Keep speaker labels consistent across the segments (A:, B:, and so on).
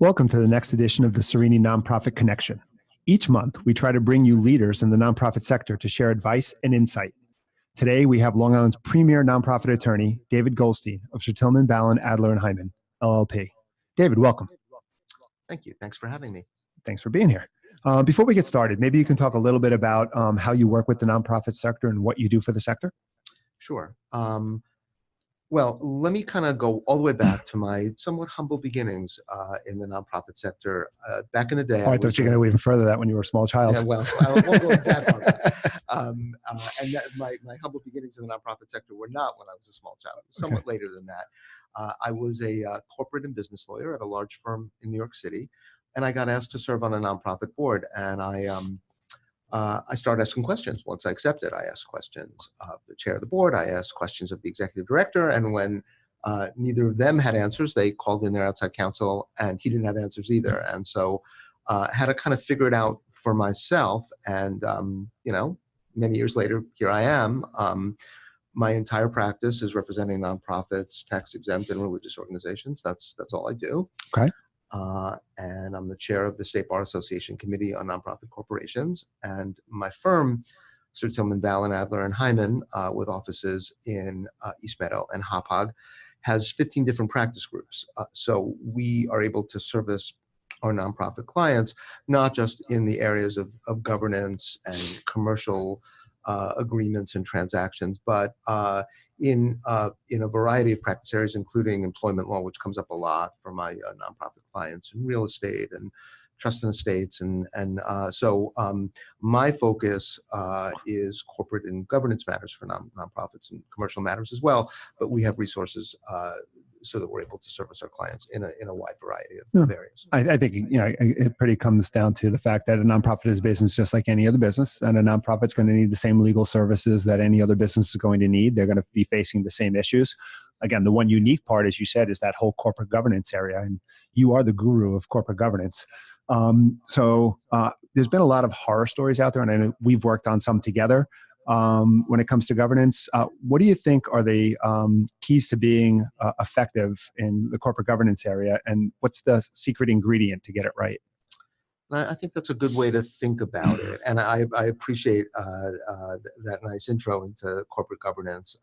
A: Welcome to the next edition of the Cerini Nonprofit Connection. Each month, we try to bring you leaders in the nonprofit sector to share advice and insight. Today, we have Long Island's premier nonprofit attorney, David Goldstein of Certilman, Balin, Adler, and Hyman, LLP. David, welcome.
B: Thank you. Thanks for having me.
A: Thanks for being here. Before we get started, maybe you can talk a little bit about how you work with the nonprofit sector and what you do for the sector?
B: Sure. Well, let me kind of go all the way back to my somewhat humble beginnings in the nonprofit sector. Back in the day,
A: I thought you were going to go even further that when you were a small child.
B: Yeah, well, I won't go that far back. My humble beginnings in the nonprofit sector were not when I was a small child. It was somewhat later than that. I was a corporate and business lawyer at a large firm in New York City, and I got asked to serve on a nonprofit board. And I started asking questions. Once I accepted, I asked questions of the chair of the board. I asked questions of the executive director. And when neither of them had answers, they called in their outside counsel, and he didn't have answers either. And so had to kind of figure it out for myself. And, many years later, here I am. My entire practice is representing nonprofits, tax-exempt, and religious organizations. That's all I do.
A: Okay.
B: And I'm the chair of the State Bar Association Committee on Nonprofit Corporations. And my firm, Certilman, Balin, Adler, and Hyman, with offices in East Meadow and Hauppauge, has 15 different practice groups. So we are able to service our nonprofit clients, not just in the areas of governance and commercial agreements and transactions, but in a variety of practice areas, including employment law, which comes up a lot for my nonprofit clients, and real estate and trust and estates. So my focus is corporate and governance matters for nonprofits and commercial matters as well. But we have resources so that we're able to service our clients in a wide variety of areas.
A: I think it pretty comes down to the fact that a nonprofit is a business just like any other business, and a nonprofit's going to need the same legal services that any other business is going to need. They're going to be facing the same issues. Again, the one unique part, as you said, is that whole corporate governance area, and you are the guru of corporate governance. So there's been a lot of horror stories out there, and I know we've worked on some together. When it comes to governance, what do you think are the keys to being effective in the corporate governance area, and what's the secret ingredient to get it right?
B: I think that's a good way to think about it, and I appreciate that nice intro into corporate governance.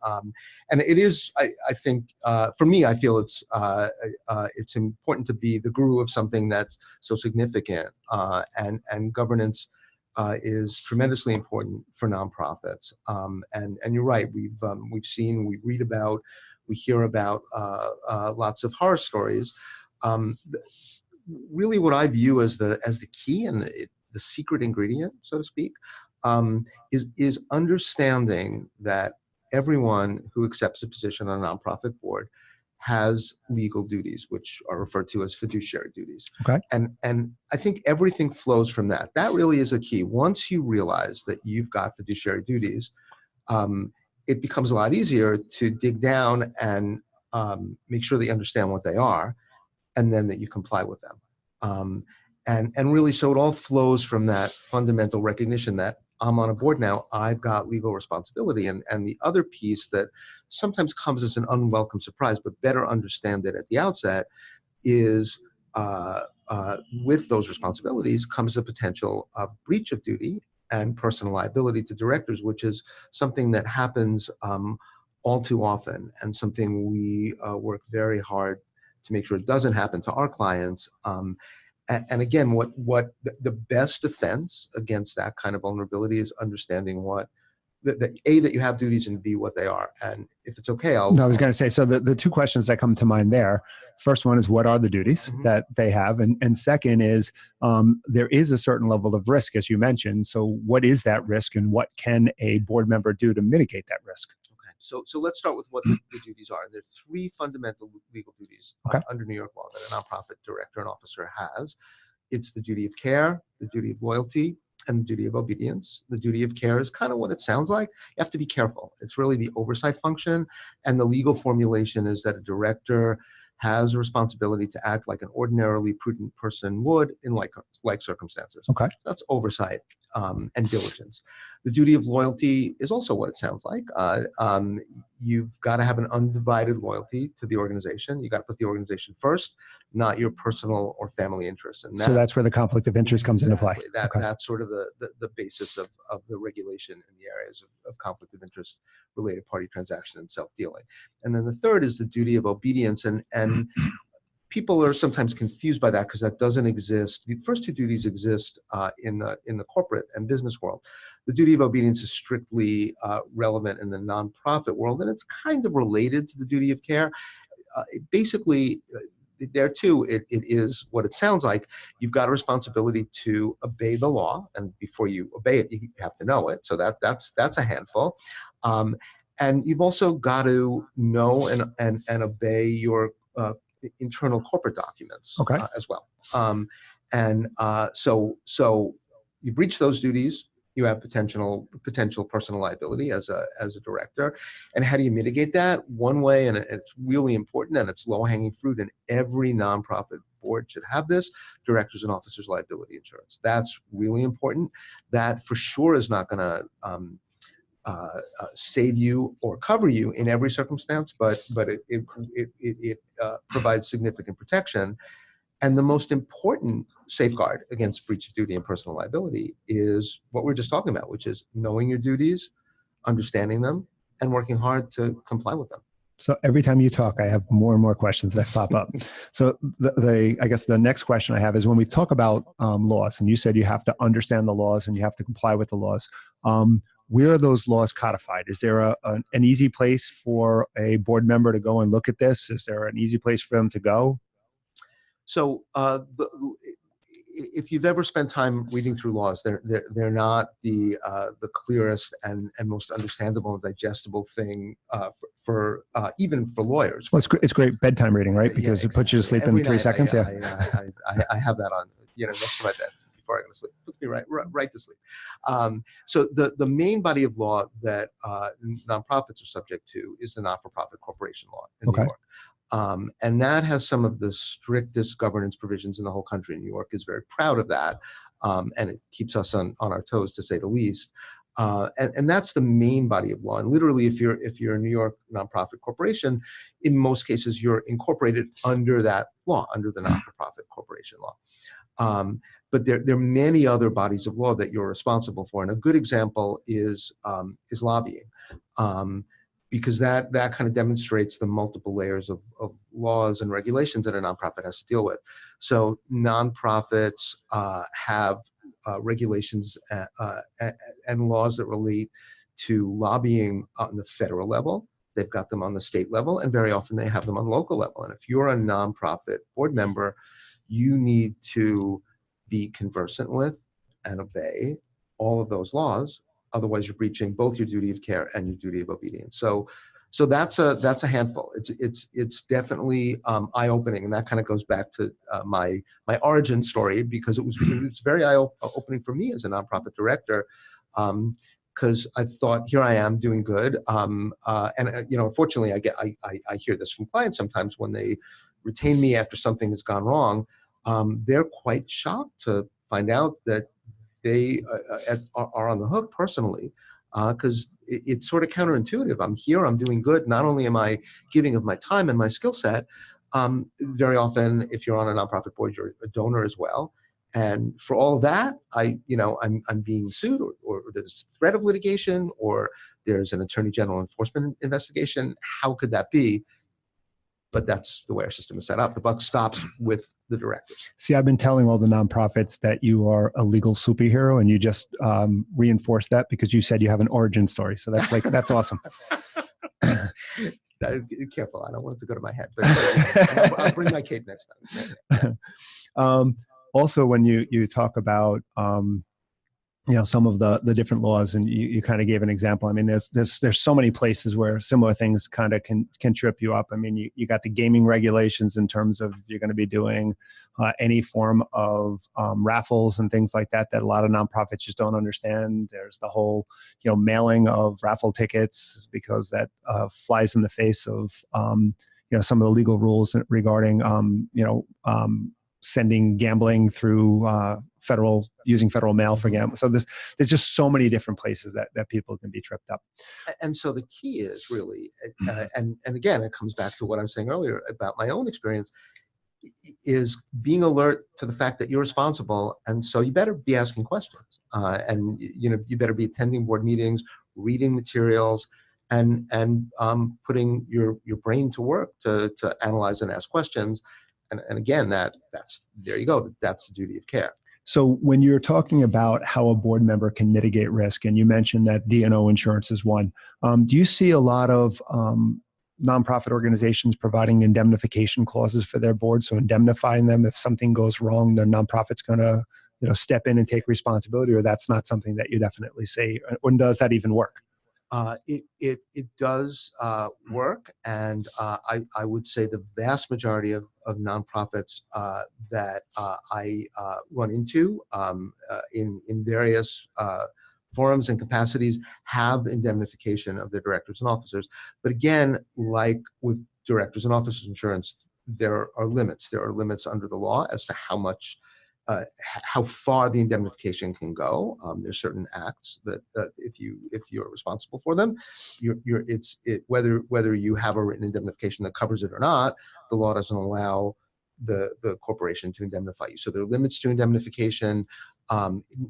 B: And it is, I think, for me, I feel it's important to be the guru of something that's so significant, and governance is tremendously important for nonprofits. And you're right. We've seen, we read about, we hear about lots of horror stories. Really, what I view as the key and the secret ingredient, so to speak, is understanding that everyone who accepts a position on a nonprofit board has legal duties, which are referred to as fiduciary duties.
A: Okay.
B: And I think everything flows from that. That really is a key. Once you realize that you've got fiduciary duties, it becomes a lot easier to dig down and make sure that you understand what they are, and then that you comply with them. And really, so it all flows from that fundamental recognition that I'm on a board now, I've got legal responsibility. And the other piece that sometimes comes as an unwelcome surprise, but better understand it at the outset, is with those responsibilities comes the potential of breach of duty and personal liability to directors, which is something that happens all too often, and something we work very hard to make sure it doesn't happen to our clients. And again, what the best defense against that kind of vulnerability is understanding what A, that you have duties, and B, what they are. And if it's okay,
A: I was going to say, so the two questions that come to mind there, first one is, what are the duties that they have? And second is, there is a certain level of risk, as you mentioned. So what is that risk, and what can a board member do to mitigate that risk?
B: So let's start with what the duties are. There are three fundamental legal duties under New York law that a nonprofit director and officer has. It's the duty of care, the duty of loyalty, and the duty of obedience. The duty of care is kind of what it sounds like. You have to be careful. It's really the oversight function, and the legal formulation is that a director has a responsibility to act like an ordinarily prudent person would in like circumstances.
A: Okay.
B: That's oversight. and diligence. The duty of loyalty is also what it sounds like. You've got to have an undivided loyalty to the organization. You got to put the organization first, not your personal or family interests. And
A: so that's where the conflict of interest comes into play.
B: That's sort of the basis of the regulation in the areas of conflict of interest, related party transaction, and self-dealing. And then the third is the duty of obedience. And people are sometimes confused by that because that doesn't exist. The first two duties exist in the corporate and business world. The duty of obedience is strictly relevant in the nonprofit world, and it's kind of related to the duty of care. Basically, there too, it is what it sounds like. You've got a responsibility to obey the law, and before you obey it, you have to know it. So that's a handful. And you've also got to know and obey your internal corporate documents as well. So you breach those duties, you have potential personal liability as a director. And how do you mitigate that? One way, and it's really important, and it's low-hanging fruit, and every nonprofit board should have this: directors and officers liability insurance. That's really important. That for sure is not going to save you or cover you in every circumstance, but it provides significant protection. And the most important safeguard against breach of duty and personal liability is what we're just talking about, which is knowing your duties, understanding them, and working hard to comply with them.
A: So every time you talk, I have more and more questions that pop up. So I guess the next question I have is, when we talk about laws, and you said you have to understand the laws and you have to comply with the laws, where are those laws codified? Is there an easy place for a board member to go and look at this? Is there an easy place for them to go?
B: So if you've ever spent time reading through laws, they're not the clearest and most understandable and digestible thing for even for lawyers.
A: Well, it's great bedtime reading, right? Because it puts you to sleep in 3 seconds.
B: I have that on, next to my bed before I go to sleep. Puts me right to sleep. So the main body of law that nonprofits are subject to is the not-for-profit corporation law in New York. And that has some of the strictest governance provisions in the whole country. New York is very proud of that, and it keeps us on our toes, to say the least. And that's the main body of law. And literally, if you're a New York nonprofit corporation, in most cases you're incorporated under that law, under the not-for-profit corporation law. But there are many other bodies of law that you're responsible for. And a good example is lobbying. Because that kind of demonstrates the multiple layers of laws and regulations that a nonprofit has to deal with. So nonprofits have regulations and laws that relate to lobbying on the federal level. They've got them on the state level, and very often they have them on the local level. And if you're a nonprofit board member, you need to be conversant with and obey all of those laws. Otherwise, you're breaching both your duty of care and your duty of obedience. So that's a handful. It's definitely eye-opening, and that kind of goes back to my origin story, because it was very eye-opening for me as a nonprofit director, because I thought, here I am doing good, and unfortunately, I hear this from clients sometimes when they retain me after something has gone wrong. They're quite shocked to find out that they are on the hook personally, because it's sort of counterintuitive. I'm here, I'm doing good. Not only am I giving of my time and my skill set, very often, if you're on a nonprofit board, you're a donor as well. And for all of that, I'm being sued, or there's threat of litigation, or there's an attorney general enforcement investigation. How could that be? But that's the way our system is set up. The buck stops with the directors.
A: See, I've been telling all the nonprofits that you are a legal superhero, and you just reinforced that because you said you have an origin story. So that's awesome.
B: Careful, I don't want it to go to my head. But I'll bring my cape next time.
A: Also, when you talk about some of the different laws, and you kind of gave an example. I mean, there's so many places where similar things kind of can trip you up. I mean, you got the gaming regulations in terms of you're going to be doing any form of raffles and things like that a lot of nonprofits just don't understand. There's the whole mailing of raffle tickets, because that flies in the face of some of the legal rules regarding sending gambling through using federal mail for gambling. So there's just so many different places that people can be tripped up.
B: And so the key is really, and again, it comes back to what I was saying earlier about my own experience, is being alert to the fact that you're responsible, and so you better be asking questions, and you better be attending board meetings, reading materials, and putting your brain to work to analyze and ask questions, and again, that's there you go. That's the duty of care.
A: So when you're talking about how a board member can mitigate risk, and you mentioned that D&O insurance is one, do you see a lot of nonprofit organizations providing indemnification clauses for their board, so indemnifying them if something goes wrong, the nonprofit's going to step in and take responsibility, or that's not something that you definitely say, or does that even work?
B: It does work, and I would say the vast majority of nonprofits that I run into in various forums and capacities have indemnification of their directors and officers. But again, like with directors and officers insurance, there are limits. There are limits under the law as to how far the indemnification can go. There's certain acts that if you're responsible for them, whether you have a written indemnification that covers it or not, the law doesn't allow the corporation to indemnify you. So there are limits to indemnification.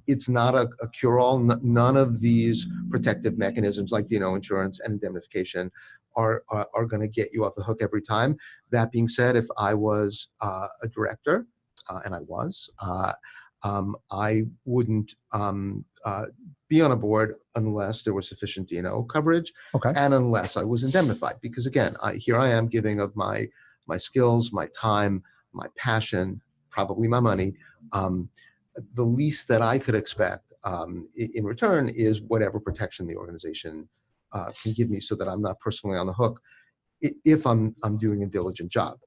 B: It's not a cure-all. None of these protective mechanisms like D&O insurance and indemnification are going to get you off the hook every time. That being said, if I was a director, and I was, I wouldn't be on a board unless there was sufficient D&O coverage,
A: okay,
B: and unless I was indemnified. Because again, here I am giving of my skills, my time, my passion, probably my money. The least that I could expect in return is whatever protection the organization can give me, so that I'm not personally on the hook if I'm doing a diligent job.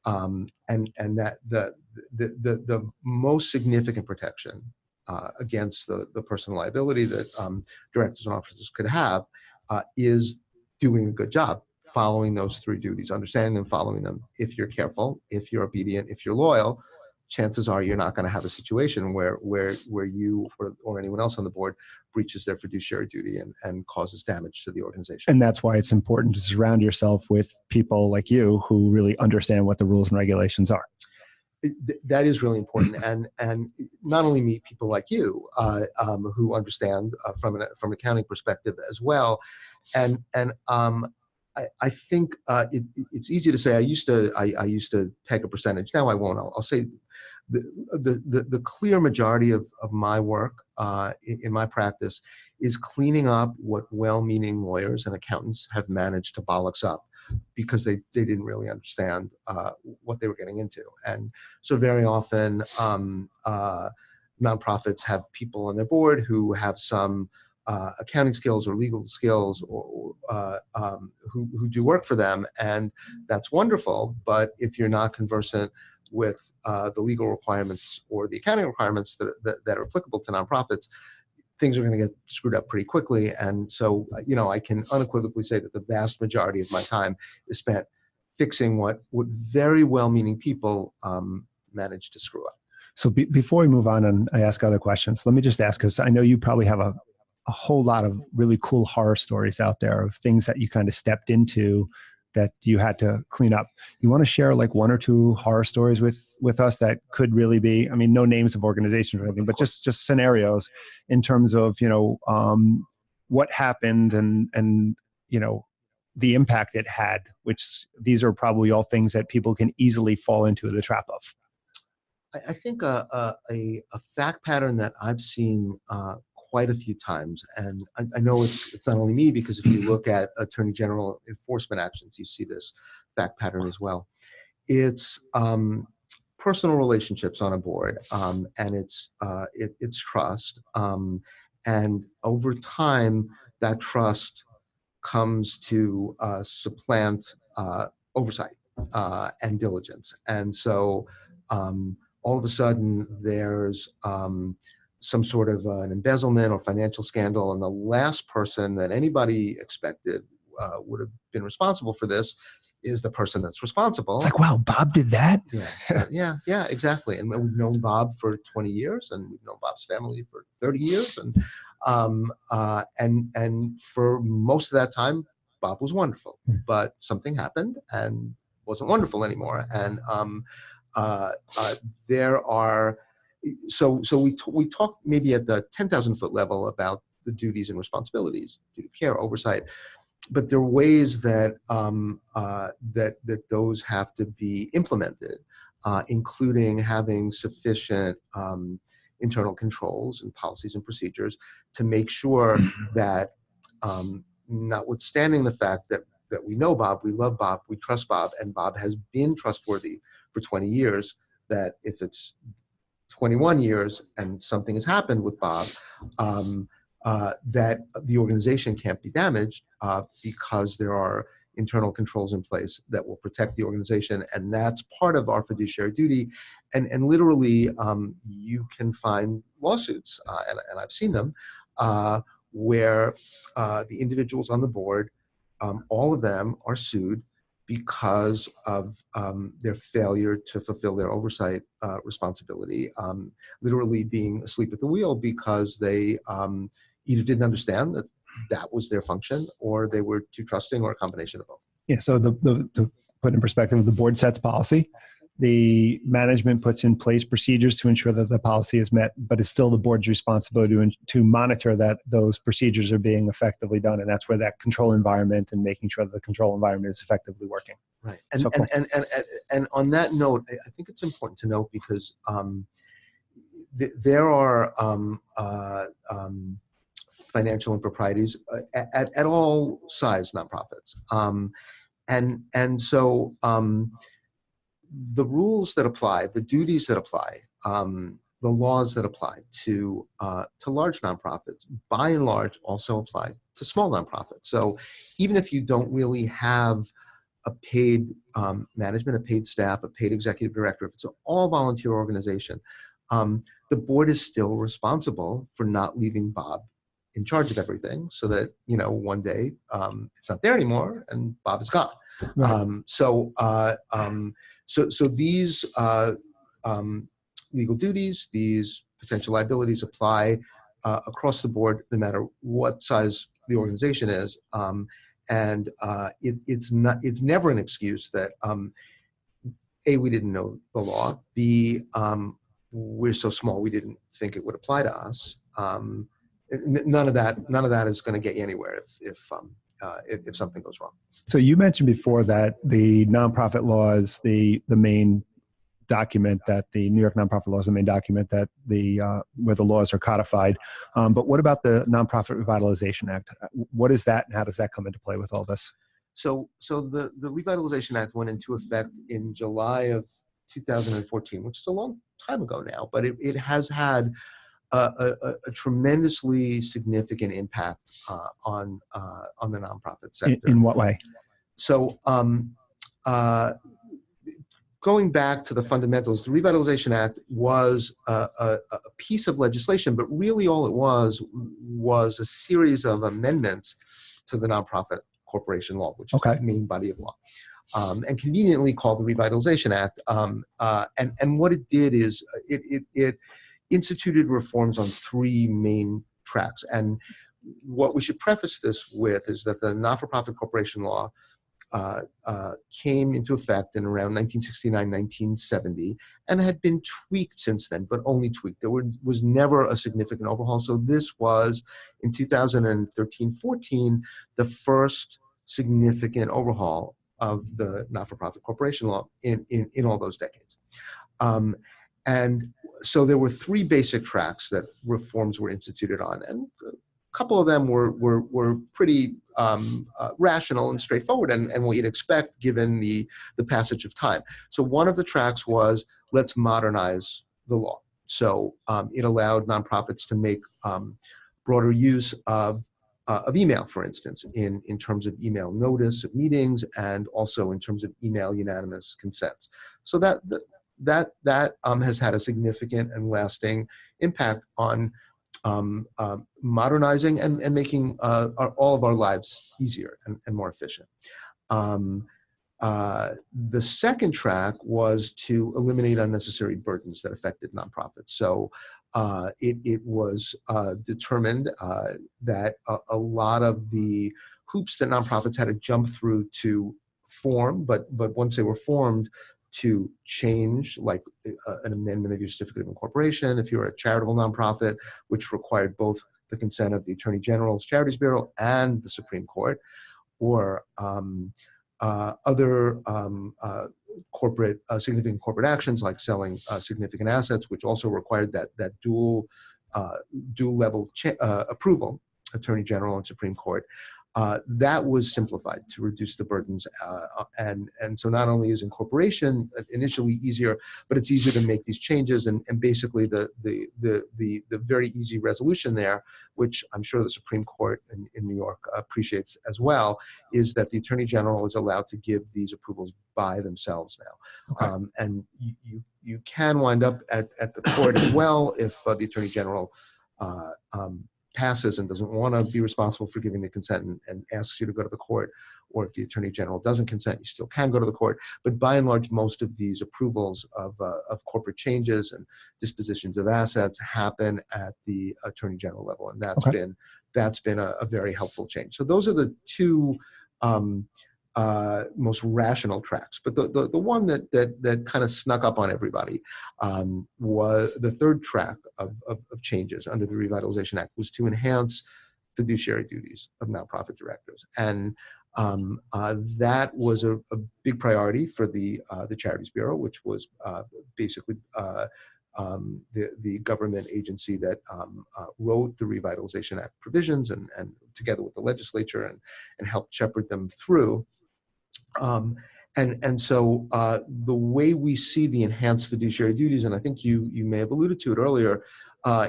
B: And that the most significant protection against the personal liability that directors and officers could have is doing a good job, following those three duties, understanding them, following them. If you're careful, if you're obedient, if you're loyal, chances are you're not going to have a situation where you or anyone else on the board breaches their fiduciary duty and causes damage to the organization.
A: And that's why it's important to surround yourself with people like you who really understand what the rules and regulations are.
B: That is really important, and not only meet people like you who understand from an accounting perspective as well, and I think it's easy to say I used to peg a percentage. Now I won't. I'll say the clear majority of my work in my practice is cleaning up what well-meaning lawyers and accountants have managed to bollocks up because they didn't really understand what they were getting into. And so very often nonprofits have people on their board who have some accounting skills or legal skills or who do work for them, and that's wonderful. But if you're not conversant with the legal requirements or the accounting requirements that are applicable to nonprofits, things are going to get screwed up pretty quickly. And so, I can unequivocally say that the vast majority of my time is spent fixing what very well-meaning people manage to screw up.
A: So before we move on and I ask other questions, let me just ask, because I know you probably have a whole lot of really cool horror stories out there of things that you kind of stepped into that you had to clean up. You want to share like one or two horror stories with us that could really be, I mean, no names of organizations or anything, but just scenarios in terms of, what happened and the impact it had, which these are probably all things that people can easily fall into the trap of.
B: I think a fact pattern that I've seen quite a few times, and I know it's not only me, because if you look at Attorney General enforcement actions, you see this fact pattern as well. It's personal relationships on a board, and it's trust, and over time that trust comes to supplant oversight and diligence, and so all of a sudden there's some sort of an embezzlement or financial scandal, and the last person that anybody expected would have been responsible for this is the person that's responsible.
A: It's like, wow, Bob did that?
B: Yeah, exactly. And we've known Bob for 20 years, and we've known Bob's family for 30 years. And for most of that time, Bob was wonderful. But something happened and wasn't wonderful anymore. And there are, so we talk maybe at the 10,000-foot level about the duties and responsibilities, duty of care, oversight. But there are ways that that those have to be implemented, including having sufficient internal controls and policies and procedures to make sure that, notwithstanding the fact that we know Bob, we love Bob, we trust Bob, and Bob has been trustworthy for 20 years, that if it's 21 years and something has happened with Bob, that the organization can't be damaged because there are internal controls in place that will protect the organization, and that's part of our fiduciary duty. And literally, you can find lawsuits, and I've seen them, where the individuals on the board, all of them are sued because of their failure to fulfill their oversight responsibility, literally being asleep at the wheel because they either didn't understand that that was their function, or they were too trusting, or a combination of both.
A: Yeah, so to put in perspective, the board sets policy. The management puts in place procedures to ensure that the policy is met, but it's still the board's responsibility to monitor that those procedures are being effectively done. And that's where that control environment and making sure that the control environment is effectively working.
B: Right. And,
A: so cool.
B: and on that note, I think it's important to note, because there are financial improprieties at all size nonprofits. And so the rules that apply, the duties that apply, the laws that apply to large nonprofits, by and large, also apply to small nonprofits. So even if you don't really have a paid management, a paid staff, a paid executive director, if it's an all volunteer organization, the board is still responsible for not leaving Bob in charge of everything, so that, one day it's not there anymore and Bob is gone.
A: Right.
B: So these legal duties, these potential liabilities apply across the board, no matter what size the organization is. And it's never an excuse that A, we didn't know the law, B, we're so small we didn't think it would apply to us. None of that is going to get you anywhere if something goes wrong.
A: So you mentioned before that the nonprofit law is the main document, that the New York nonprofit law is the main document that where the laws are codified. But what about the Nonprofit Revitalization Act? What is that, and how does that come into play with all this?
B: So the Revitalization Act went into effect in July of 2014, which is a long time ago now, but it has had a tremendously significant impact on the nonprofit sector.
A: In what way?
B: So going back to the fundamentals, the Revitalization Act was a piece of legislation, but really all it was a series of amendments to the Nonprofit Corporation Law, which is the main body of law, and conveniently called the Revitalization Act. And what it did is it instituted reforms on three main tracks. And what we should preface this with is that the Not-for-Profit Corporation Law came into effect in around 1969, 1970, and had been tweaked since then, but only tweaked. There was never a significant overhaul. So this was, in 2013-14, the first significant overhaul of the Not-for-Profit Corporation Law in all those decades. And so there were three basic tracks that reforms were instituted on, and a couple of them were pretty rational and straightforward, and what you'd expect given the passage of time. So one of the tracks was, let's modernize the law. So it allowed nonprofits to make broader use of email, for instance, in terms of email notice of meetings, and also in terms of email unanimous consents. So that has had a significant and lasting impact on modernizing and making all of our lives easier and more efficient. The second track was to eliminate unnecessary burdens that affected nonprofits. So it was determined that a lot of the hoops that nonprofits had to jump through to form, but once they were formed, to change, like an amendment of your certificate of incorporation if you're a charitable nonprofit, which required both the consent of the Attorney General's Charities Bureau and the Supreme Court, or other corporate significant corporate actions like selling significant assets, which also required that dual level approval, Attorney General and Supreme Court. That was simplified to reduce the burdens, and so not only is incorporation initially easier, but it's easier to make these changes. And basically the very easy resolution there, which I'm sure the Supreme Court in New York appreciates as well, is that the Attorney General is allowed to give these approvals by themselves now.
A: Okay.
B: And you can wind up at the court as well if the Attorney General passes and doesn't want to be responsible for giving the consent and asks you to go to the court, or if the Attorney General doesn't consent, you still can go to the court. But by and large, most of these approvals of corporate changes and dispositions of assets happen at the Attorney General level, and that's been a very helpful change. So those are the two most rational tracks. But the one that kind of snuck up on everybody was the third track of changes under the Revitalization Act, was to enhance fiduciary duties of nonprofit directors. And that was a big priority for the Charities Bureau, which was basically the government agency that wrote the Revitalization Act provisions and together with the legislature and helped shepherd them through. And so the way we see the enhanced fiduciary duties, and I think you may have alluded to it earlier,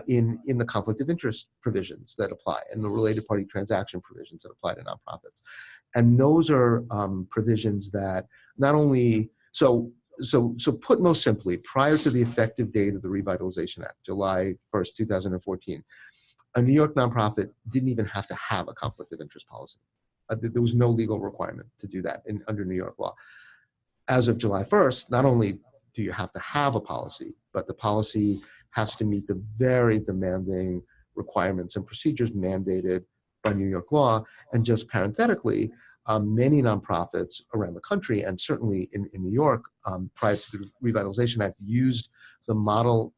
B: in the conflict of interest provisions that apply and the related party transaction provisions that apply to nonprofits. And those are provisions that not only, so put most simply, prior to the effective date of the Revitalization Act, July 1st, 2014, a New York nonprofit didn't even have to have a conflict of interest policy. There was no legal requirement to do that under New York law. As of July 1st, not only do you have to have a policy, but the policy has to meet the very demanding requirements and procedures mandated by New York law. And just parenthetically, many nonprofits around the country, and certainly in New York, prior to the Revitalization Act, used the model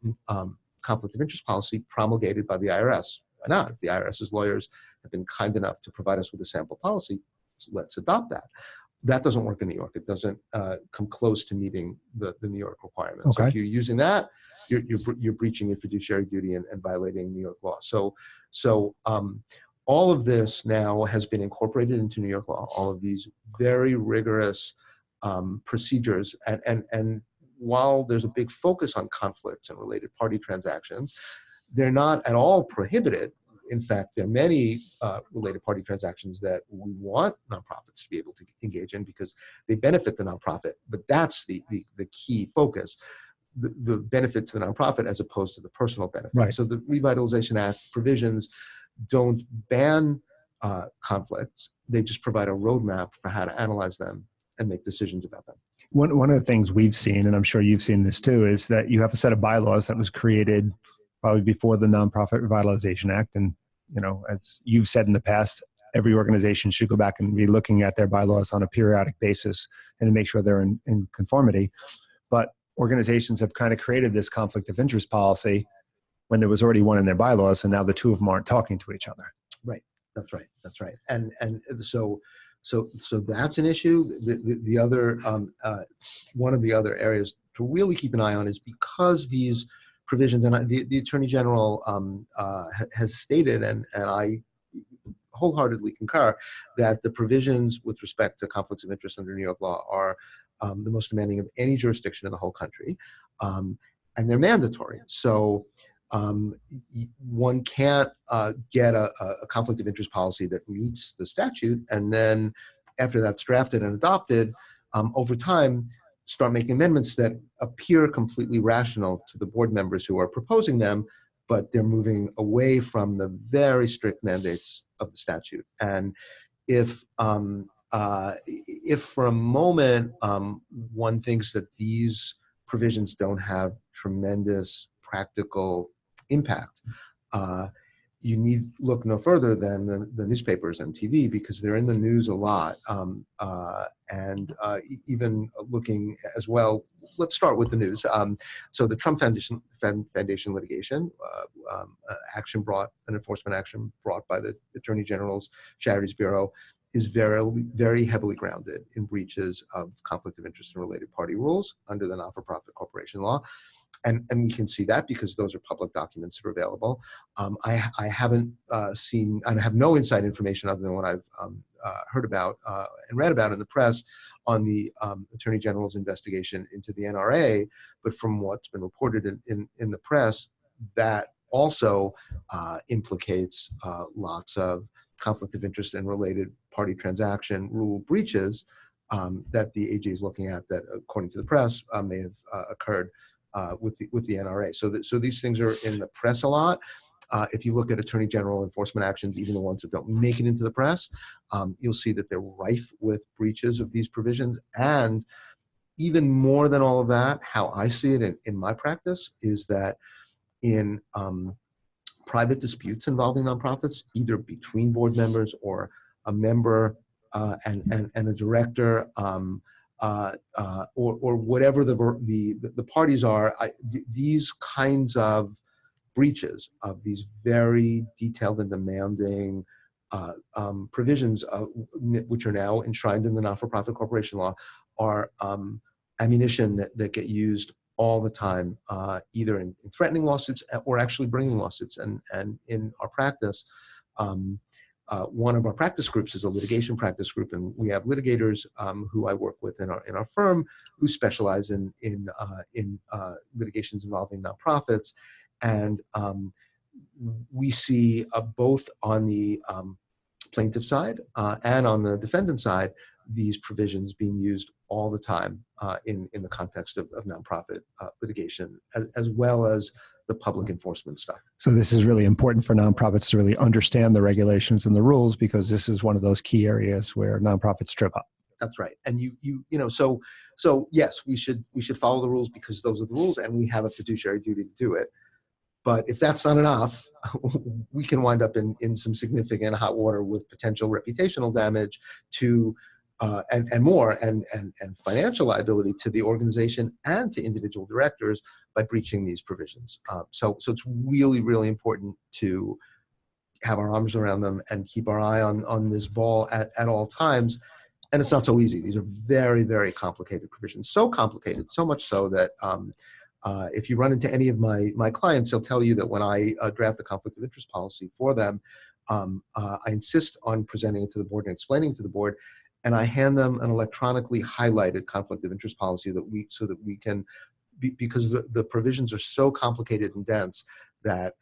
B: conflict of interest policy promulgated by the IRS. Why not? If the IRS's lawyers have been kind enough to provide us with a sample policy, so let's adopt that. That doesn't work in New York. It doesn't come close to meeting the New York requirements.
A: Okay.
B: So if you're using that, you're breaching your fiduciary duty and violating New York law. So all of this now has been incorporated into New York law. All of these very rigorous procedures, and while there's a big focus on conflicts and related party transactions, they're not at all prohibited. In fact, there are many related party transactions that we want nonprofits to be able to engage in because they benefit the nonprofit. But that's the key focus, the benefit to the nonprofit as opposed to the personal benefit.
A: Right.
B: So the Revitalization Act provisions don't ban conflicts. They just provide a roadmap for how to analyze them and make decisions about them.
A: One of the things we've seen, and I'm sure you've seen this too, is that you have a set of bylaws that was created probably before the Nonprofit Revitalization Act. And, as you've said in the past, every organization should go back and be looking at their bylaws on a periodic basis and to make sure they're in conformity. But organizations have kind of created this conflict of interest policy when there was already one in their bylaws, and now the two of them aren't talking to each other.
B: Right. That's right. And so that's an issue. The other one of the other areas to really keep an eye on is because these provisions, and the Attorney General has stated, and I wholeheartedly concur, that the provisions with respect to conflicts of interest under New York law are the most demanding of any jurisdiction in the whole country, and they're mandatory. So one can't get a conflict of interest policy that meets the statute, and then after that's drafted and adopted, over time, start making amendments that appear completely rational to the board members who are proposing them, but they're moving away from the very strict mandates of the statute. And if if for a moment one thinks that these provisions don't have tremendous practical impact, you need look no further than the newspapers and TV, because they're in the news a lot. Even looking as well, let's start with the news. So the Trump Foundation litigation, an enforcement action brought by the Attorney General's Charities Bureau, is very heavily grounded in breaches of conflict of interest and related party rules under the not-for-profit corporation law. And we can see that because those are public documents that are available. I haven't seen, and I have no inside information other than what I've heard about and read about in the press on the Attorney General's investigation into the NRA. But from what's been reported in the press, that also implicates lots of conflict of interest and related party transaction rule breaches that the AG is looking at, that, according to the press, may have occurred with the NRA. So these things are in the press a lot. If you look at Attorney General enforcement actions, even the ones that don't make it into the press, you'll see that they're rife with breaches of these provisions. And even more than all of that, how I see it in my practice is that in private disputes involving nonprofits, either between board members or a member and a director, or whatever the parties are, these kinds of breaches of these very detailed and demanding provisions, which are now enshrined in the not-for-profit corporation law, are ammunition that get used all the time, either in threatening lawsuits or actually bringing lawsuits. And in our practice, one of our practice groups is a litigation practice group, and we have litigators who I work with in our firm who specialize in litigations involving nonprofits, and we see both on the plaintiff side and on the defendant side these provisions being used all the time in the context of nonprofit litigation, as well as the public enforcement stuff. So
A: this is really important for nonprofits to really understand the regulations and the rules, because this is one of those key areas where nonprofits trip up.
B: That's right. And so yes, we should follow the rules because those are the rules, and we have a fiduciary duty to do it. But if that's not enough, we can wind up in some significant hot water with potential reputational damage to and more, and financial liability to the organization and to individual directors by breaching these provisions. So it's really, really important to have our arms around them and keep our eye on this ball at all times. And it's not so easy. These are very, very complicated provisions. So complicated, so much so that if you run into any of my clients, they'll tell you that when I draft the conflict of interest policy for them, I insist on presenting it to the board and explaining it to the board, and I hand them an electronically highlighted conflict of interest policy so that we can, because the provisions are so complicated and dense that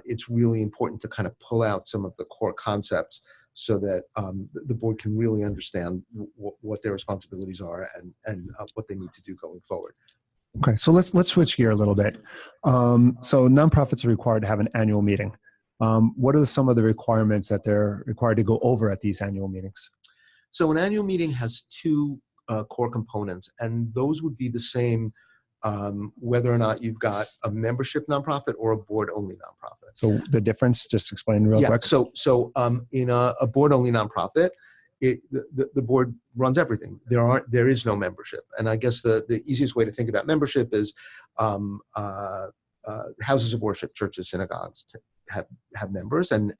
B: it's really important to kind of pull out some of the core concepts so that the board can really understand what their responsibilities are and what they need to do going forward.
A: Okay, so let's switch gear a little bit. So nonprofits are required to have an annual meeting. What are some of the requirements that they're required to go over at these annual meetings?
B: So an annual meeting has two core components, and those would be the same whether or not you've got a membership nonprofit or a board-only nonprofit.
A: So the difference, just explain real quick.
B: So in a board-only nonprofit, the board runs everything. There is no membership, and I guess the easiest way to think about membership is houses of worship, churches, synagogues have members, and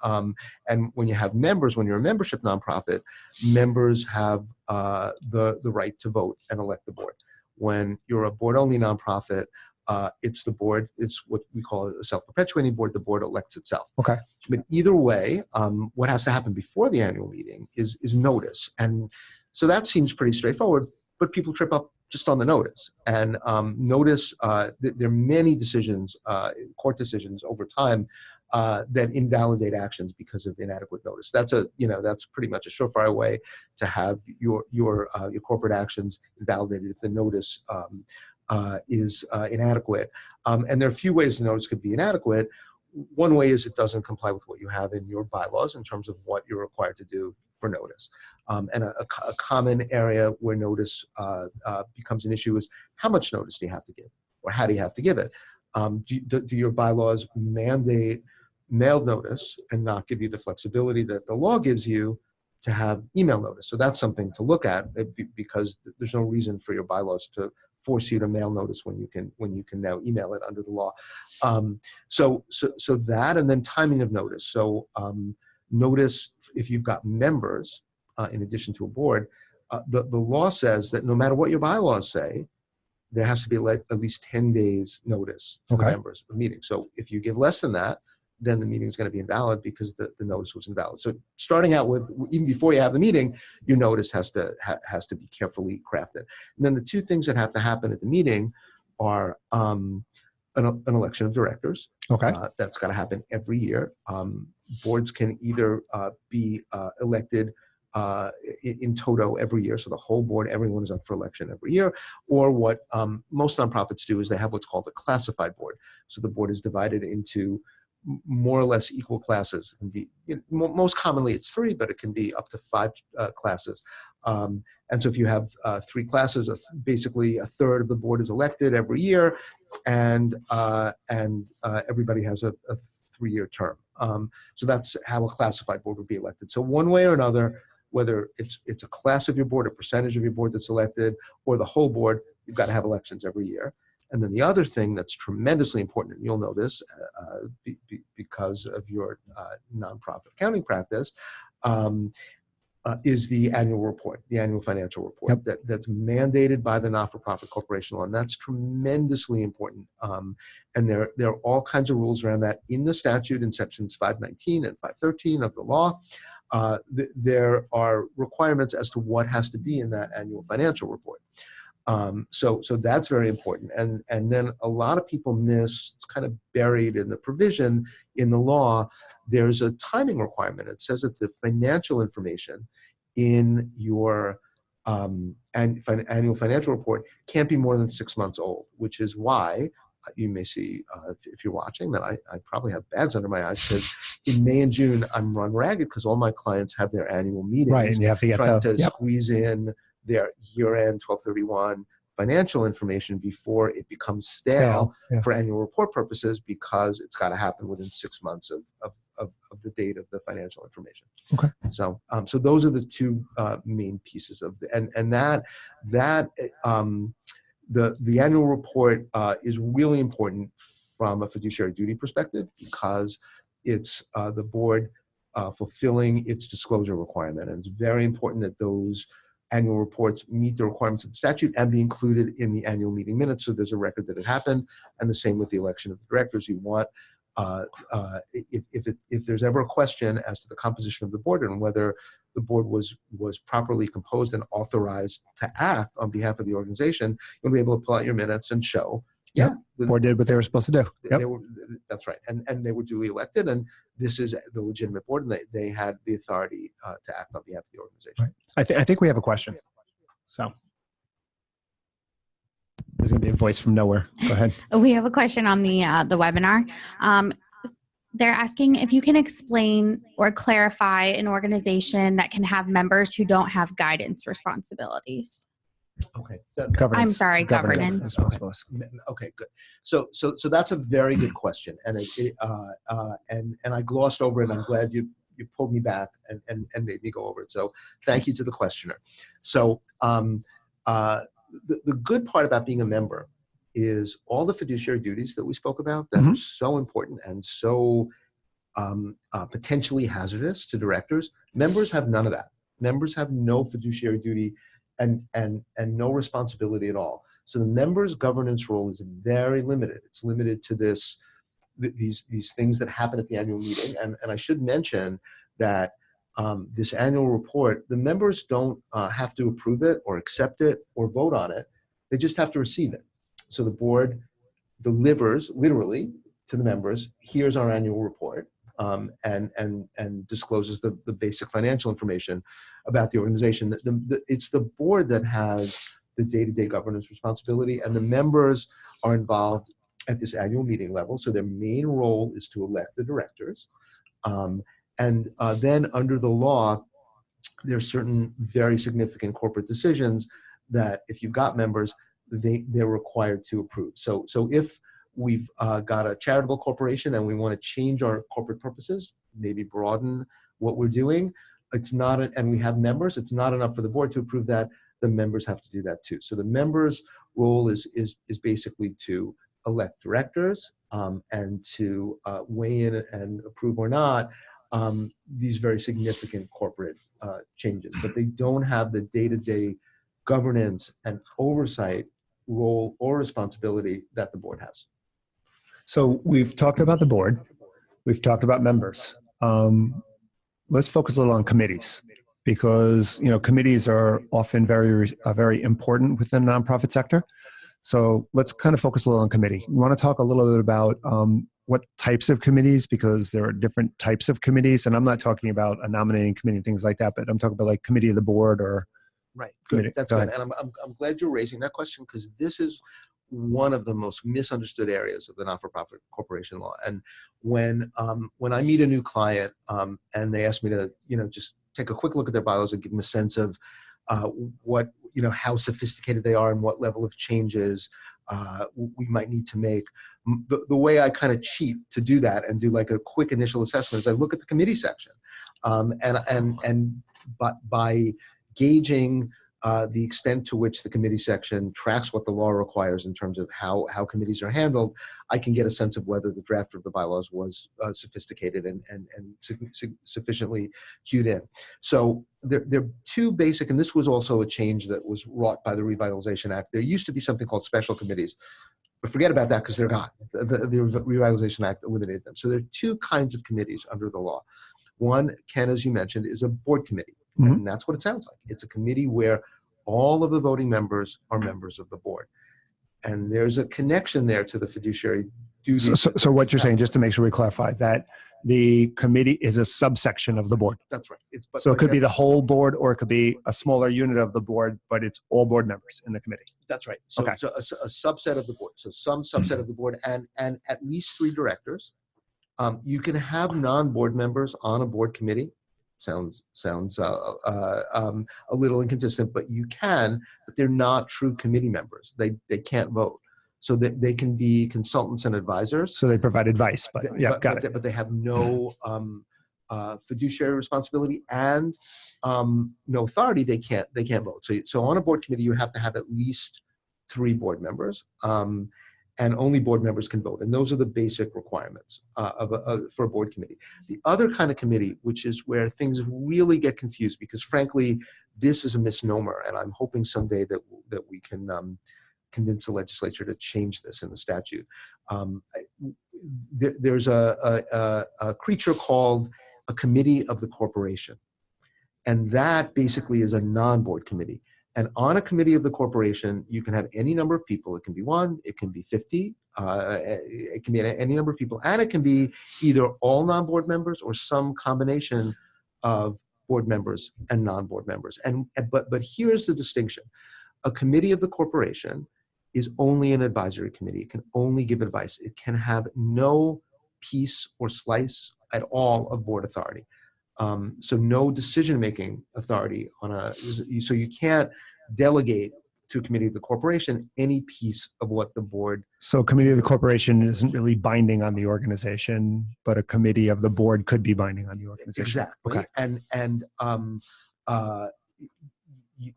B: when you have members, when you're a membership nonprofit, members have the right to vote and elect the board. When you're a board-only nonprofit, it's the board. It's what we call a self-perpetuating board. The board elects itself.
A: Okay.
B: But either way, what has to happen before the annual meeting is notice, and so that seems pretty straightforward. But people trip up just on the notice, and notice. There are many decisions, court decisions over time, that invalidate actions because of inadequate notice. That's pretty much a surefire way to have your corporate actions invalidated if the notice is inadequate. And there are a few ways the notice could be inadequate. One way is it doesn't comply with what you have in your bylaws in terms of what you're required to do for notice. And a common area where notice becomes an issue is how much notice do you have to give, or how do you have to give it? Do your bylaws mandate mailed notice and not give you the flexibility that the law gives you to have email notice? So that's something to look at, because there's no reason for your bylaws to force you to mail notice when you can now email it under the law. So that, and then timing of notice. So notice, if you've got members in addition to a board, the law says that no matter what your bylaws say, there has to be at least 10 days notice to the members of the meeting. So if you give less than that, then the meeting is going to be invalid because the notice was invalid. So starting out with, even before you have the meeting, your notice has to be carefully crafted. And then the two things that have to happen at the meeting are an election of directors. That's got to happen every year. Boards can either be elected in toto every year, so the whole board, everyone is up for election every year, or what most nonprofits do is they have what's called a classified board. So the board is divided into more or less equal classes. It can be, most commonly it's 3, but it can be up to 5 classes. And so if you have 3 classes, basically a third of the board is elected every year, and everybody has a 3-year term. So that's how a classified board would be elected. So one way or another, whether it's a class of your board, a percentage of your board that's elected, or the whole board, you've got to have elections every year. And then the other thing that's tremendously important, and you'll know this because of your nonprofit accounting practice, is the annual report, the annual financial report. That's mandated by the not-for-profit corporation law, and that's tremendously important. And there are all kinds of rules around that in the statute in sections 519 and 513 of the law. There are requirements as to what has to be in that annual financial report. So that's very important. And then a lot of people miss, it's kind of buried in the provision in the law, there's a timing requirement. It says that the financial information in your annual financial report can't be more than 6 months old, which is why you may see, if you're watching, that I probably have bags under my eyes, because in May and June, I'm run ragged because all my clients have their annual meetings.
A: Right, and you have to get
B: trying to squeeze in their year-end 1231 financial information before it becomes stale for annual report purposes, because it's got to happen within 6 months of the date of the financial information. So those are the two main pieces of the annual report is really important from a fiduciary duty perspective, because it's the board fulfilling its disclosure requirement. And it's very important that those annual reports meet the requirements of the statute and be included in the annual meeting minutes, so there's a record that it happened. And the same with the election of the directors. You want, if there's ever a question as to the composition of the board and whether the board was properly composed and authorized to act on behalf of the organization, you'll be able to pull out your minutes and show,
A: board did what they were supposed to do.
B: That's right. And they were duly elected, and this is the legitimate board, and they had the authority to act on behalf of the organization.
A: Right. I think we have a question. So there's going to be a voice from nowhere. Go ahead.
C: We have a question on the webinar. They're asking if you can explain or clarify an organization that can have members who don't have guidance responsibilities.
B: Okay.
C: I'm sorry, governance.
B: Okay, good. So that's a very good question, and and I glossed over it. I'm glad you pulled me back and made me go over it. So thank you to the questioner. So the good part about being a member is all the fiduciary duties that we spoke about that are so important and so potentially hazardous to directors. Members have none of that. Members have no fiduciary duty and no responsibility at all. So the members' governance role is very limited. It's limited to these things that happen at the annual meeting. And I should mention that this annual report, the members don't have to approve it or accept it or vote on it. They just have to receive it. So the board delivers literally to the members, here's our annual report, and discloses the basic financial information about the organization. It's the board that has the day-to-day governance responsibility, and the members are involved at this annual meeting level. So their main role is to elect the directors. And then under the law, there's certain very significant corporate decisions that if you've got members, they're required to approve. So if we've got a charitable corporation and we want to change our corporate purposes, maybe broaden what we're doing, it's not, and we have members, it's not enough for the board to approve that. The members have to do that too. So the members' role is basically to elect directors and to weigh in and approve or not these very significant corporate changes, but they don't have the day-to-day governance and oversight role or responsibility that the board has.
A: So we've talked about the board, we've talked about members. Let's focus a little on committees, because committees are often very important within the nonprofit sector. So let's kind of focus a little on committee. We want to talk a little bit about what types of committees, because there are different types of committees, and I'm not talking about a nominating committee and things like that, but I'm talking about like committee of the board or
B: right.
A: Committee.
B: Good. That's good. And I'm glad you're raising that question, because this is one of the most misunderstood areas of the not-for-profit corporation law. And when I meet a new client and they ask me to just take a quick look at their bylaws and give them a sense of what how sophisticated they are and what level of changes we might need to make. The way I kind of cheat to do that and do like a quick initial assessment is I look at the committee section, but by gauging the extent to which the committee section tracks what the law requires in terms of how committees are handled, I can get a sense of whether the draft of the bylaws was sophisticated and sufficiently cued in. So there are two basic, and this was also a change that was wrought by the Revitalization Act. There used to be something called special committees, but forget about that because they're gone. The Revitalization Act eliminated them. So there are two kinds of committees under the law. One, Ken, as you mentioned, is a board committee. Mm-hmm. And that's what it sounds like. It's a committee where all of the voting members are members of the board. And there's a connection there to the fiduciary duties.
A: So what you're saying, just to make sure we clarify, that the committee is a subsection of the board.
B: That's right.
A: So it could be the whole board, or it could be a smaller unit of the board, but it's all board members in the committee.
B: That's right. So, okay. So a subset of the board. So some subset of the board and at least 3 directors. You can have non-board members on a board committee. Sounds a little inconsistent, but you can, but they're not true committee members. They can't vote. So they can be consultants and advisors.
A: So they provide advice, but
B: but they have no fiduciary responsibility and no authority. They can't vote. So on a board committee, you have to have at least 3 board members. And only board members can vote. And those are the basic requirements for a board committee. The other kind of committee, which is where things really get confused, because frankly, this is a misnomer, and I'm hoping someday that we can convince the legislature to change this in the statute. There's a creature called a committee of the corporation. And that basically is a non-board committee. And on a committee of the corporation, you can have any number of people. It can be 1, it can be 50, it can be any number of people, and it can be either all non-board members or some combination of board members and non-board members. But here's the distinction. A committee of the corporation is only an advisory committee. It can only give advice. It can have no piece or slice at all of board authority. So no decision-making authority so you can't delegate to a committee of the corporation any piece of what the board.
A: So a committee of the corporation isn't really binding on the organization, but a committee of the board could be binding on the organization.
B: Exactly. Okay. And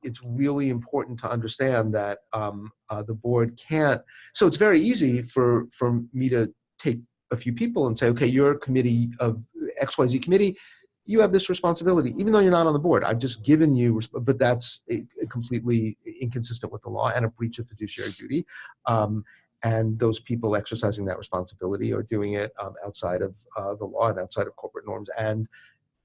B: it's really important to understand that the board can't. So it's very easy for me to take a few people and say, okay, you're a committee of XYZ committee. You have this responsibility, even though you're not on the board. I've just given you, but that's completely inconsistent with the law and a breach of fiduciary duty. And those people exercising that responsibility are doing it outside of the law and outside of corporate norms. And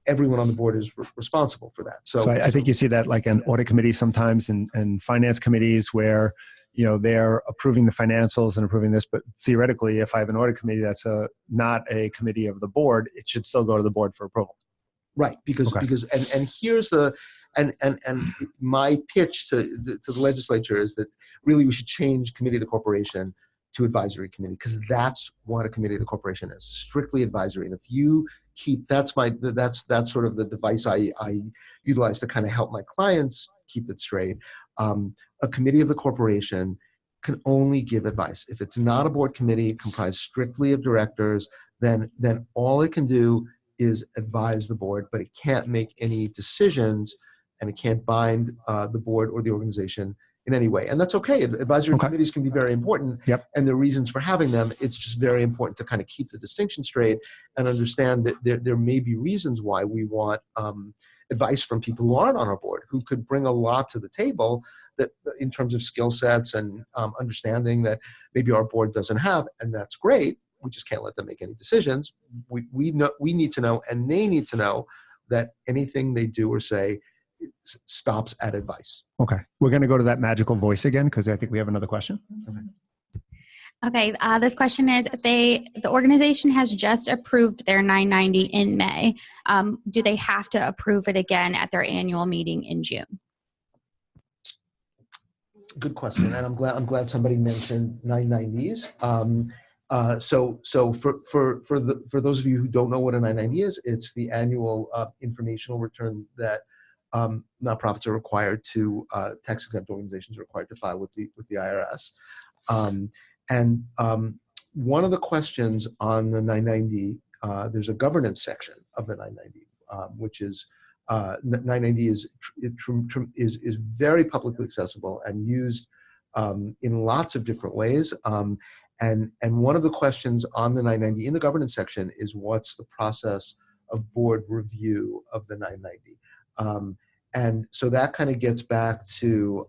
B: everyone on the board is responsible for that. So
A: I think you see that like an audit committee sometimes and finance committees where they're approving the financials and approving this, but theoretically, if I have an audit committee that's not a committee of the board, it should still go to the board for approval.
B: Right, because here's my pitch to the legislature is that really we should change committee of the corporation to advisory committee, because that's what a committee of the corporation is, strictly advisory. And if you keep, that's sort of the device I utilize to kind of help my clients keep it straight. A committee of the corporation can only give advice. If it's not a board committee comprised strictly of directors, then all it can do is advise the board, but it can't make any decisions, and it can't bind the board or the organization in any way. And that's okay. Advisory committees can be very important, and there are reasons for having them. It's just very important to kind of keep the distinction straight and understand that there may be reasons why we want advice from people who aren't on our board, who could bring a lot to the table that in terms of skill sets and understanding that maybe our board doesn't have, and that's great. We just can't let them make any decisions. We need to know, and they need to know, that anything they do or say stops at advice.
A: Okay. We're going to go to that magical voice again, because I think we have another question.
C: Okay. This question is, if the organization has just approved their 990 in May, do they have to approve it again at their annual meeting in June?
B: Good question, and I'm glad somebody mentioned 990s. So for those of you who don't know what a 990 is, it's the annual informational return that nonprofits are required to, tax-exempt organizations are required to file with the IRS. And one of the questions on the 990, there's a governance section of the 990, which is 990 is very publicly accessible and used in lots of different ways. And one of the questions on the 990 in the governance section is, what's the process of board review of the 990? And so that kind of gets back to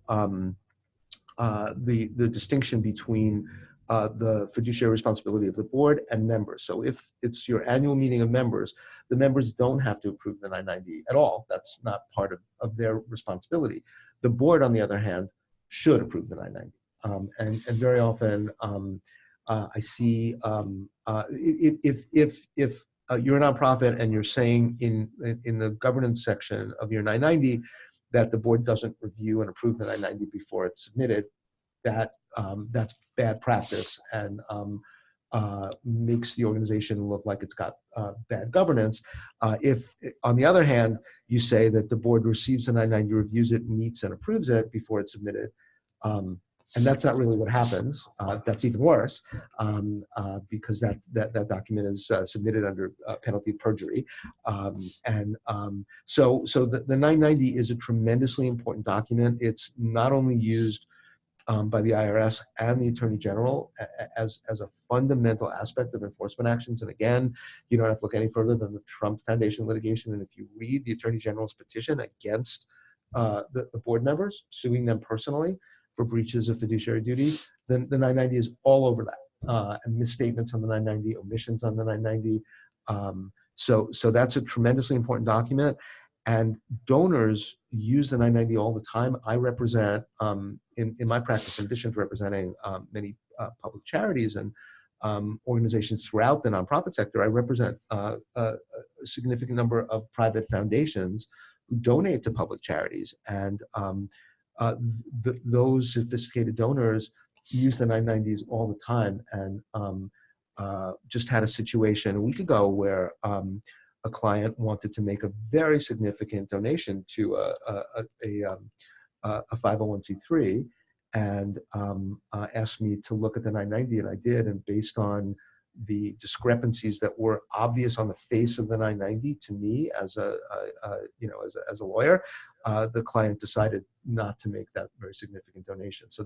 B: the distinction between the fiduciary responsibility of the board and members. So if it's your annual meeting of members, the members don't have to approve the 990 at all. That's not part of their responsibility. The board, on the other hand, should approve the 990. And very often I see if you're a nonprofit and you're saying in the governance section of your 990 that the board doesn't review and approve the 990 before it's submitted, that's bad practice and makes the organization look like it's got bad governance. If, on the other hand, you say that the board receives the 990, reviews it, meets and approves it before it's submitted, and that's not really what happens. That's even worse, because that document is submitted under penalty of perjury. So the 990 is a tremendously important document. It's not only used by the IRS and the Attorney General as a fundamental aspect of enforcement actions. And again, you don't have to look any further than the Trump Foundation litigation. And if you read the Attorney General's petition against the board members, suing them personally for breaches of fiduciary duty, then the 990 is all over that. And misstatements on the 990, omissions on the 990. So that's a tremendously important document. And donors use the 990 all the time. I represent, in my practice, in addition to representing many public charities and organizations throughout the nonprofit sector, I represent a significant number of private foundations who donate to public charities. And those sophisticated donors use the 990s all the time. And just had a situation a week ago where a client wanted to make a very significant donation to a 501c3 and asked me to look at the 990, and I did. And based on the discrepancies that were obvious on the face of the 990 to me as a lawyer, the client decided not to make that very significant donation. So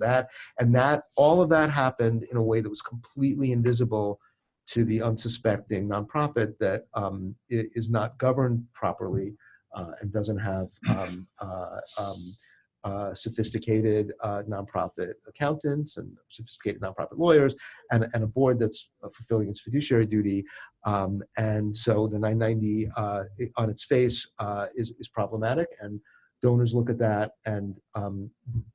B: all of that happened in a way that was completely invisible to the unsuspecting nonprofit that is not governed properly and doesn't have sophisticated nonprofit accountants and sophisticated nonprofit lawyers and a board that's fulfilling its fiduciary duty. And so the 990 on its face is problematic, and donors look at that and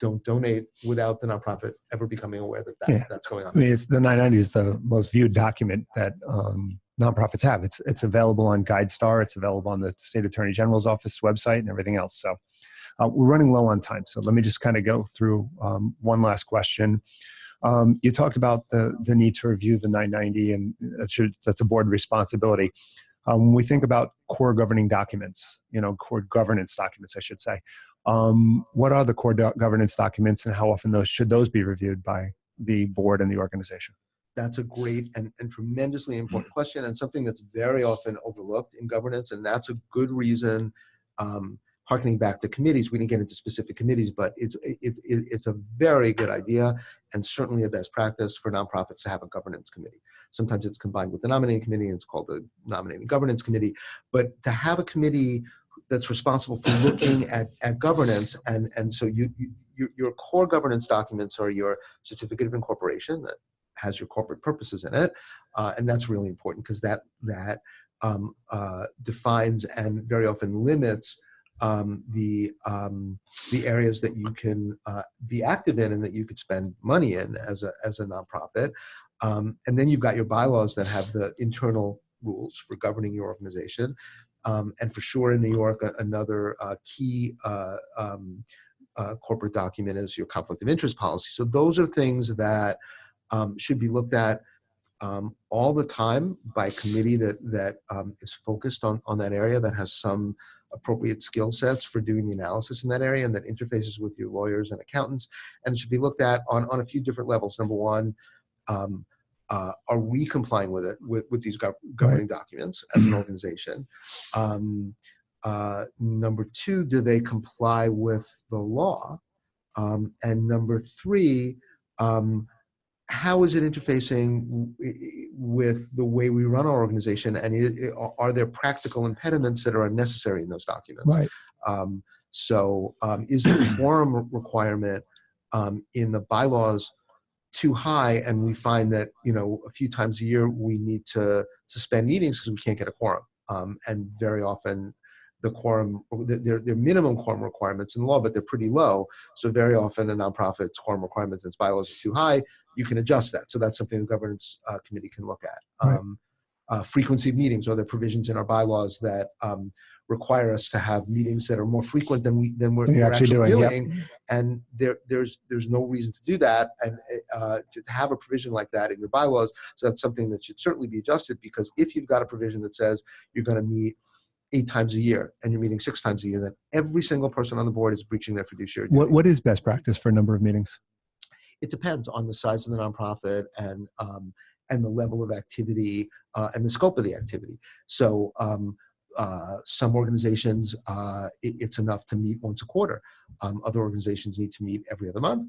B: don't donate without the nonprofit ever becoming aware that that's going on.
A: I mean, the 990 is the most viewed document that nonprofits have. It's available on GuideStar. It's available on the State Attorney General's office website and everything else. So we're running low on time. So let me just kind of go through one last question. You talked about the need to review the 990, and that's a board responsibility. When we think about core governing documents, core governance documents, I should say, what are the core governance documents, and how often should those be reviewed by the board and the organization?
B: That's a great and tremendously important question, and something that's very often overlooked in governance, and that's a good reason. Harkening back to committees, we didn't get into specific committees, but it's a very good idea, and certainly a best practice for nonprofits to have a governance committee. Sometimes it's combined with the nominating committee, and it's called the nominating governance committee. But to have a committee that's responsible for looking at governance, and so your core governance documents are your certificate of incorporation that has your corporate purposes in it, and that's really important because that defines and very often limits the areas that you can be active in and that you could spend money in as a nonprofit. And then you've got your bylaws that have the internal rules for governing your organization. And for sure in New York, another key corporate document is your conflict of interest policy. So those are things that should be looked at all the time by a committee that is focused on that area, that has some appropriate skill sets for doing the analysis in that area, and that interfaces with your lawyers and accountants. And it should be looked at on a few different levels. Number one, are we complying with it, with these governing documents as an organization? Number two, do they comply with the law? And number three, how is it interfacing with the way we run our organization, and are there practical impediments that are unnecessary in those documents?
A: Right.
B: Is the quorum requirement in the bylaws too high, and we find that a few times a year we need to suspend meetings because we can't get a quorum, and very often the quorum, they're minimum quorum requirements in law, but they're pretty low. So very often a nonprofit's quorum requirements and its bylaws are too high. You can adjust that. So that's something the governance committee can look at. Right. Frequency of meetings. Are there provisions in our bylaws that require us to have meetings that are more frequent than we're actually doing? Yep. And there's no reason to do that, and to have a provision like that in your bylaws. So that's something that should certainly be adjusted, because if you've got a provision that says you're going to meet 8 times a year and you're meeting 6 times a year, then every single person on the board is breaching their fiduciary duty.
A: What is best practice for a number of meetings?
B: It depends on the size of the nonprofit and the level of activity and the scope of the activity. So some organizations, it's enough to meet once a quarter. Other organizations need to meet every other month,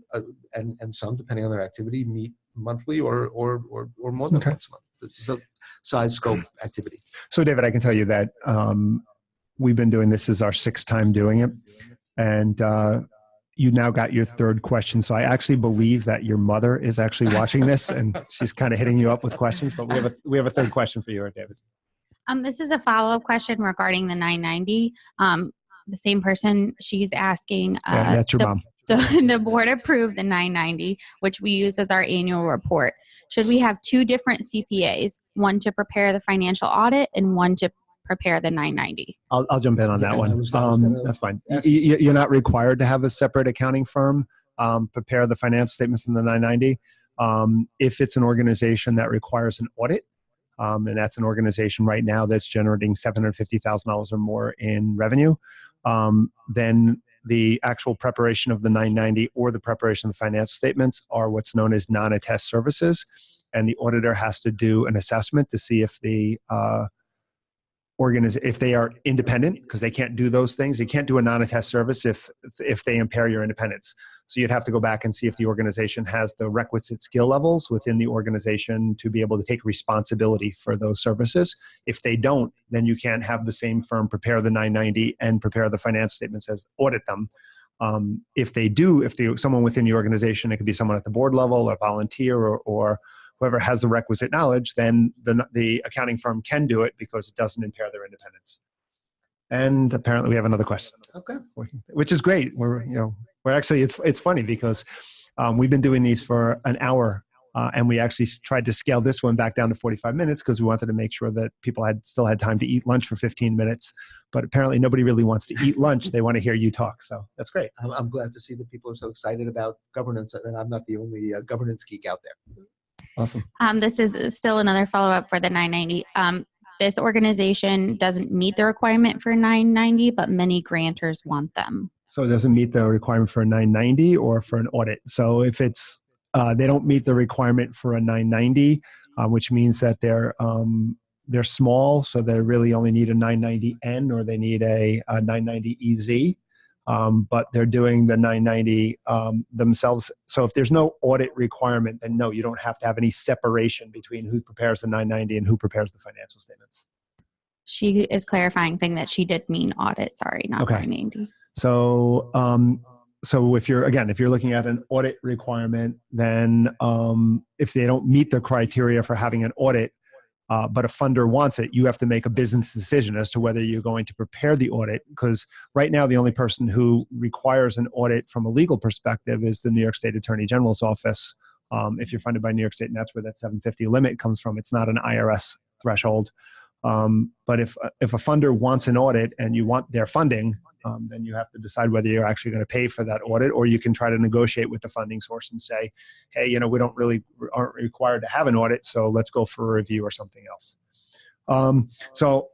B: and some, depending on their activity, meet monthly or more than once a month. It's a size, scope, activity.
A: So, David, I can tell you that we've been doing this as our 6th time doing it, and you now got your 3rd question. So I actually believe that your mother is actually watching this, and she's kind of hitting you up with questions. But we have a 3rd question for you, David.
C: This is a follow-up question regarding the 990. The same person, she's asking.
A: That's your mom.
C: So the board approved the 990, which we use as our annual report. Should we have 2 different CPAs, one to prepare the financial audit and one to prepare the 990?
A: I'll jump in on that one. That's fine. You're not required to have a separate accounting firm prepare the financial statements in the 990. If it's an organization that requires an audit, and that's an organization right now that's generating $750,000 or more in revenue, then the actual preparation of the 990 or the preparation of the financial statements are what's known as non-attest services. And the auditor has to do an assessment to see if the if they are independent, because they can't do those things. They can't do a non-attest service if they impair your independence. So you'd have to go back and see if the organization has the requisite skill levels within the organization to be able to take responsibility for those services. If they don't, then you can't have the same firm prepare the 990 and prepare the financial statements as audit them. If they do, someone within the organization, it could be someone at the board level, a volunteer, or whoever has the requisite knowledge, then the accounting firm can do it because it doesn't impair their independence. And apparently we have another question.
B: Okay.
A: Which is great. We're actually, it's funny because we've been doing these for an hour, and we actually tried to scale this one back down to 45 minutes because we wanted to make sure that people still had time to eat lunch for 15 minutes. But apparently nobody really wants to eat lunch. They want to hear you talk. So that's great.
B: I'm glad to see that people are so excited about governance, and I'm not the only governance geek out there.
A: Awesome.
C: This is still another follow-up for the 990. this organization doesn't meet the requirement for 990, but many grantors want them.
A: So it doesn't meet the requirement for a 990 or for an audit. So if it's they don't meet the requirement for a 990, which means that they're small, so they really only need a 990N or they need a 990EZ. But they're doing the 990 themselves. So if there's no audit requirement, then no, you don't have to have any separation between who prepares the 990 and who prepares the financial statements.
C: She is clarifying, saying that she did mean audit, sorry, not 990.
A: So, if you're looking at an audit requirement, then if they don't meet the criteria for having an audit, but a funder wants it, you have to make a business decision as to whether you're going to prepare the audit. Because right now, the only person who requires an audit from a legal perspective is the New York State Attorney General's office. If you're funded by New York State, and that's where that 750 limit comes from. It's not an IRS threshold. But if a funder wants an audit and you want their funding, then you have to decide whether you're actually going to pay for that audit, or you can try to negotiate with the funding source and say, hey, we aren't required to have an audit, so let's go for a review or something else. So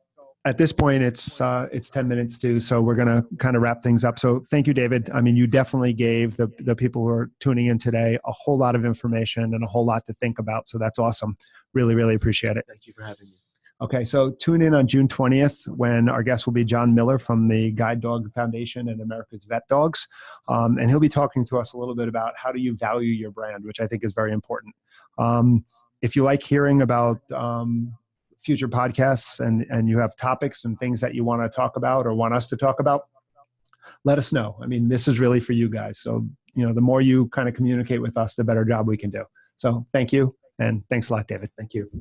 A: at this point, it's 10 minutes to, so we're going to kind of wrap things up. So thank you, David. I mean, you definitely gave the people who are tuning in today a whole lot of information and a whole lot to think about. So that's awesome. Really, really appreciate it.
B: Thank you for having me.
A: Okay, so tune in on June 20th when our guest will be John Miller from the Guide Dog Foundation and America's Vet Dogs. And he'll be talking to us a little bit about how do you value your brand, which I think is very important. If you like hearing about future podcasts and you have topics and things that you want to talk about or want us to talk about, let us know. I mean, this is really for you guys. So, the more you kind of communicate with us, the better job we can do. So thank you. And thanks a lot, David.
B: Thank you.